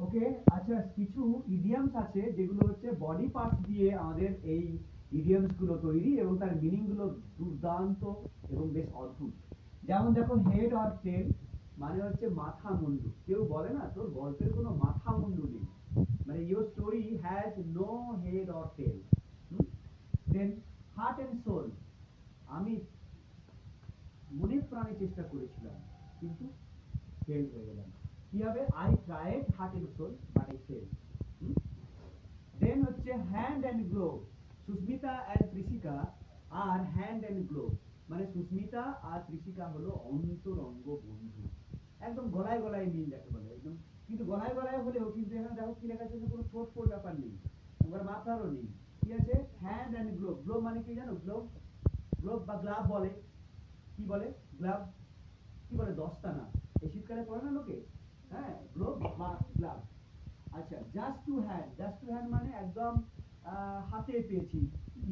ওকে, আচ্ছা কিছু ইডিয়ামস আছে যেগুলো হচ্ছে বডি পার্টস দিয়ে আমাদের এই ইডিয়ামস গুলো তৈরি এবং তার মিনিং গুলো দুর্দান্ত এবং বেশ অদ্ভুত। যেমন দেখো হেড অর টেল মানে হচ্ছে মাথা মুন্ডু। কেউ বলে না তোর গল্পের কোনো মাথা মুন্ডু নেই, মানে your story has no head or tail. Then heart and soul, আমি মনে প্রাণে চেষ্টা করেছিলাম কিন্তু ফেল হয়ে গেলাম। কি হবে? I tried heart and soul but I fail. Then হচ্ছে hand and glove, Susmita and Trishika আর হ্যান্ড অ্যান্ড গ্লোভ, মানে সুস্মিতা আর ত্রিশিকা হলো অন্তরঙ্গ বন্ধু, একদম গলায় গলায় মিল যাকে বলে একদম। কিন্তু গলায় গলায় হলেও কিন্তু এখানে দেখো কি লেখা আছে, কোনো ঠোঁট ফোট ব্যাপার নেই, একবার মাথারও নেই। কি আছে? Hand and glove. গ্লোভ মানে কি জানো? গ্লোভ, গ্লোভ বা গ্লাভ বলে। কি বলে? গ্লাভ কি বলে? দস্তানা। এই শীতকালে পরে না লোকে, হ্যাঁ, গ্লোভ বা গ্লাভ। আচ্ছা, just to hand, just to hand মানে একদম হাতে পেয়েছি।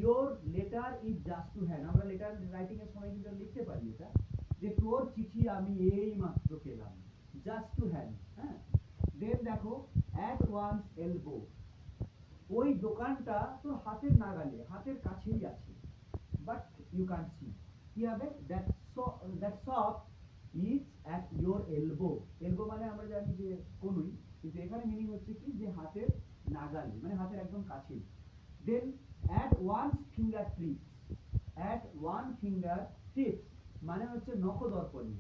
Your letter is just to hand, আমরা লেটার রাইটিং এর সময় কিন্তু লিখতে পারি এটা, যে তোর চিঠি আমি এই মাত্র পেলাম, জাস্ট টু হ্যান্ড। হ্যাঁ, দেন দেখো অ্যাট ওয়ান্স এলবো, ওই দোকানটা তোর হাতের নাগালে, হাতের কাছেই আছে, বাট ইউ ক্যান্ট সি। কি হবে? That shop is at your elbow. Elbow মানে আমরা জানি যে কনুই, কিন্তু এখানে মিনিং হচ্ছে কি যে হাতের নাগালে, মানে হাতের একদম কাছে। Then at one finger tips, at one finger tips মানে হচ্ছে নখদর্পণে,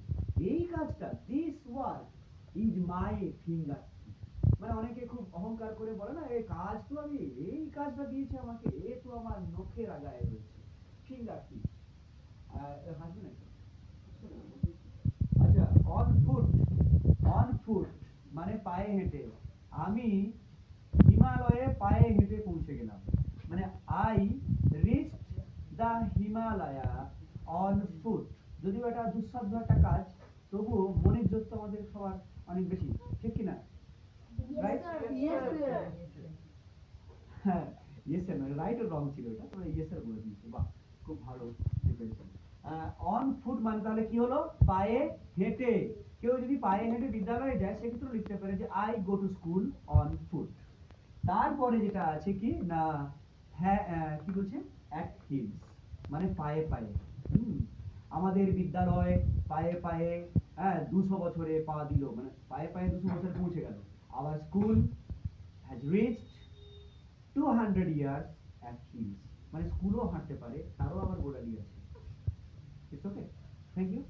এই কাজটা, this work is my finger, মানে অনেকে খুব অহংকার করে বলে না, এই কাজ তো আমি, এই কাজটা দিয়েছে আমাকে, এ তো আমার নখের আগায় রয়েছে, ফিঙ্গার টিপস। হাসবে না? আচ্ছা, অন ফুট, অন ফুট মানে পায়ে হেঁটে, আমি হিমালয়ে পায়ে হেঁটে পৌঁছে গেলাম, মানে I reached the Himalaya on foot. যদিও এটা দুঃসাধ্য একটা কাজ, তবুও মনের জোর তো আমাদের সবার অনেক বেশি, ঠিক কিনা? রাইট? হ্যাঁ, ইয়েস স্যার, মানে রাইট আর রং ছিল এটা, তোমরা ইয়েস স্যার বলে দিয়েছো, বাহ, খুব ভালো প্রিপারেশন। অন ফুট মানে তাহলে কি হলো? পায়ে হেঁটে। কেউ যদি পায়ে হেঁটে বিদ্যালয়ে যায় সেক্ষেত্রে লিখতে পারে যে I go to school on foot. তারপরে যেটা আছে কি না, হ্যাঁ, কি বলছে? অ্যাট হিলস মানে পায়ে পায়ে। আমাদের বিদ্যালয় পায়ে পায়ে, হ্যাঁ, 200 বছরে পা দিল, মানে পায়ে পায়ে 200 বছর পৌঁছে গেল। Our school has reached 200 years at heels, মানে স্কুলও হাঁটতে পারে, তারও আবার গোড়ালি আছে। It's okay, thank you.